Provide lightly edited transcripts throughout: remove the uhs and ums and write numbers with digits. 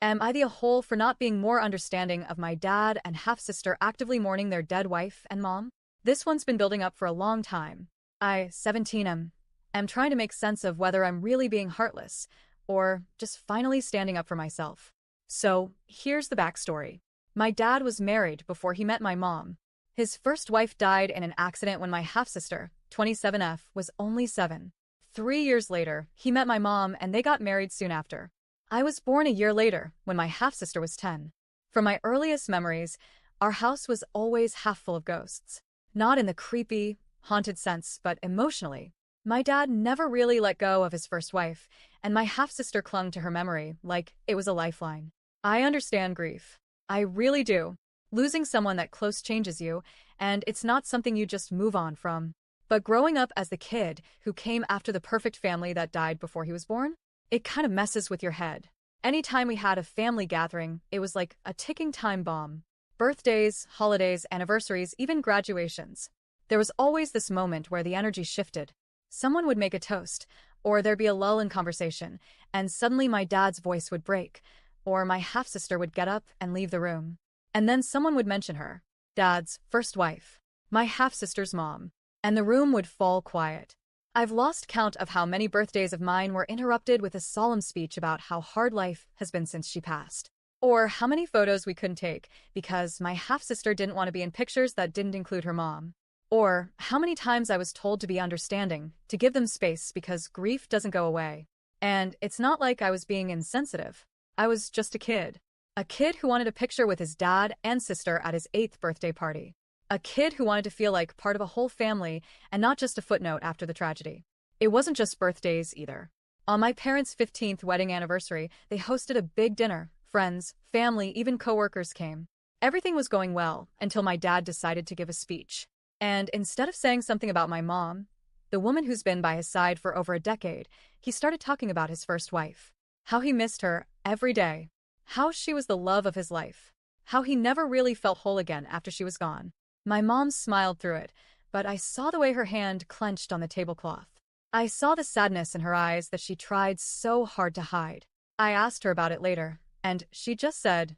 Am I the whole for not being more understanding of my dad and half-sister actively mourning their dead wife and mom? This one's been building up for a long time. I, 17, am trying to make sense of whether I'm really being heartless or just finally standing up for myself. So, here's the backstory. My dad was married before he met my mom. His first wife died in an accident when my half-sister, 27F, was only 7. 3 years later, he met my mom and they got married soon after. I was born a year later, when my half-sister was 10. From my earliest memories, our house was always half full of ghosts. Not in the creepy, haunted sense, but emotionally. My dad never really let go of his first wife, and my half-sister clung to her memory like it was a lifeline. I understand grief. I really do. Losing someone that close changes you, and it's not something you just move on from. But growing up as the kid who came after the perfect family that died before he was born, it kind of messes with your head. Anytime we had a family gathering, it was like a ticking time bomb. Birthdays, holidays, anniversaries, even graduations. There was always this moment where the energy shifted. Someone would make a toast, or there'd be a lull in conversation, and suddenly my dad's voice would break, or my half-sister would get up and leave the room. And then someone would mention her, Dad's first wife, my half-sister's mom, and the room would fall quiet. I've lost count of how many birthdays of mine were interrupted with a solemn speech about how hard life has been since she passed. Or how many photos we couldn't take because my half-sister didn't want to be in pictures that didn't include her mom. Or how many times I was told to be understanding, to give them space because grief doesn't go away. And it's not like I was being insensitive. I was just a kid. A kid who wanted a picture with his dad and sister at his 8th birthday party. A kid who wanted to feel like part of a whole family and not just a footnote after the tragedy. It wasn't just birthdays either. On my parents' 15th wedding anniversary, they hosted a big dinner. Friends, family, even coworkers came. Everything was going well until my dad decided to give a speech. And instead of saying something about my mom, the woman who's been by his side for over a decade, he started talking about his first wife. How he missed her every day. How she was the love of his life. How he never really felt whole again after she was gone. My mom smiled through it, but I saw the way her hand clenched on the tablecloth. I saw the sadness in her eyes that she tried so hard to hide. I asked her about it later, and she just said,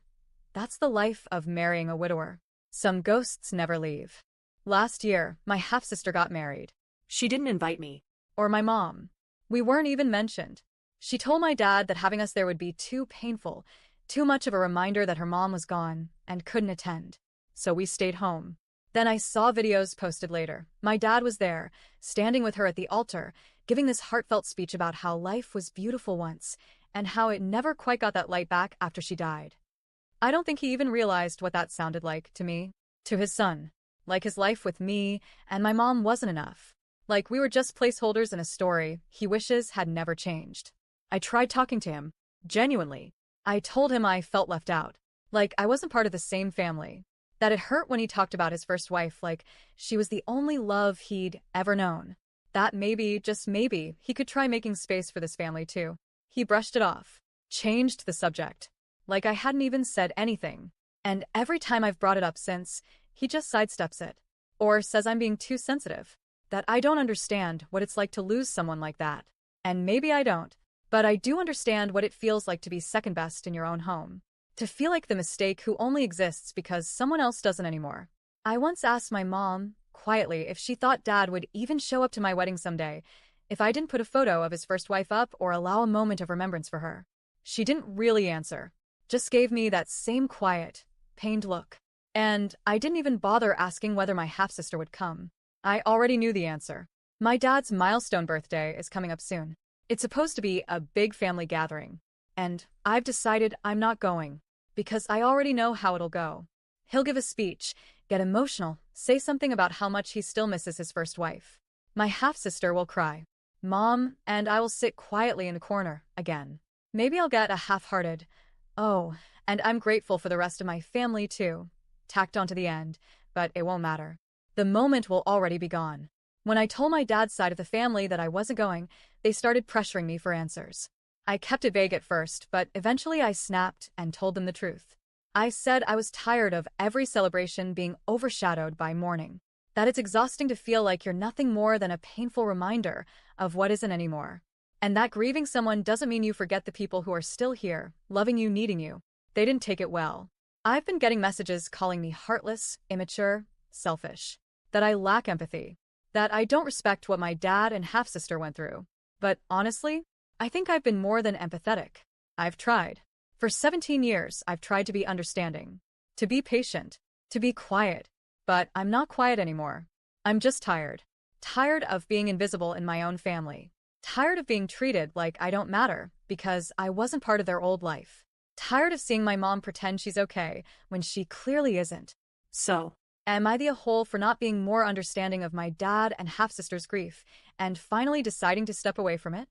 "That's the life of marrying a widower. Some ghosts never leave." Last year, my half-sister got married. She didn't invite me. Or my mom. We weren't even mentioned. She told my dad that having us there would be too painful, too much of a reminder that her mom was gone and couldn't attend. So we stayed home. Then I saw videos posted later. My dad was there, standing with her at the altar, giving this heartfelt speech about how life was beautiful once, and how it never quite got that light back after she died. I don't think he even realized what that sounded like to me, to his son. Like his life with me and my mom wasn't enough. Like we were just placeholders in a story he wishes had never changed. I tried talking to him, genuinely. I told him I felt left out, like I wasn't part of the same family. That it hurt when he talked about his first wife like she was the only love he'd ever known. That maybe, just maybe, he could try making space for this family too. He brushed it off, changed the subject, like I hadn't even said anything. And every time I've brought it up since, he just sidesteps it. Or says I'm being too sensitive. That I don't understand what it's like to lose someone like that. And maybe I don't. But I do understand what it feels like to be second best in your own home. To feel like the mistake who only exists because someone else doesn't anymore. I once asked my mom, quietly, if she thought Dad would even show up to my wedding someday, if I didn't put a photo of his first wife up or allow a moment of remembrance for her. She didn't really answer. Just gave me that same quiet, pained look. And I didn't even bother asking whether my half-sister would come. I already knew the answer. My dad's milestone birthday is coming up soon. It's supposed to be a big family gathering. And I've decided I'm not going. Because I already know how it'll go. He'll give a speech, get emotional, say something about how much he still misses his first wife. My half-sister will cry. Mom and I will sit quietly in the corner, again. Maybe I'll get a half-hearted, "Oh, and I'm grateful for the rest of my family too," tacked onto the end, but it won't matter. The moment will already be gone. When I told my dad's side of the family that I wasn't going, they started pressuring me for answers. I kept it vague at first, but eventually I snapped and told them the truth. I said I was tired of every celebration being overshadowed by mourning. That it's exhausting to feel like you're nothing more than a painful reminder of what isn't anymore. And that grieving someone doesn't mean you forget the people who are still here, loving you, needing you. They didn't take it well. I've been getting messages calling me heartless, immature, selfish, that I lack empathy, that I don't respect what my dad and half-sister went through. But honestly, I think I've been more than empathetic. I've tried. For 17 years, I've tried to be understanding, to be patient, to be quiet. But I'm not quiet anymore. I'm just tired. Tired of being invisible in my own family. Tired of being treated like I don't matter because I wasn't part of their old life. Tired of seeing my mom pretend she's okay when she clearly isn't. So, am I the a-hole for not being more understanding of my dad and half-sister's grief and finally deciding to step away from it?